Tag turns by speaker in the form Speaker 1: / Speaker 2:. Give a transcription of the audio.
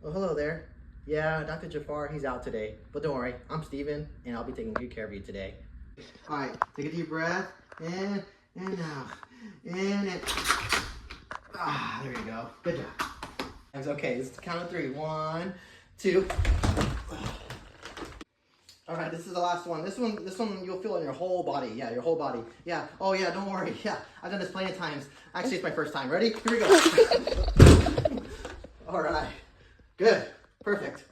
Speaker 1: Oh, hello there. Yeah, Dr. Jafar, he's out today. But don't worry, I'm Steven, and I'll be taking good care of you today. All right, take a deep breath. In and out. In and... Ah, there you go. Good job. Okay, let's count of 3. 1, 2. All right, this is the last one. This one you'll feel in your whole body. Yeah, your whole body. Yeah. Oh yeah, don't worry. Yeah, I've done this plenty of times. Actually, it's my first time. Ready? Here we go. All right. Good. Perfect.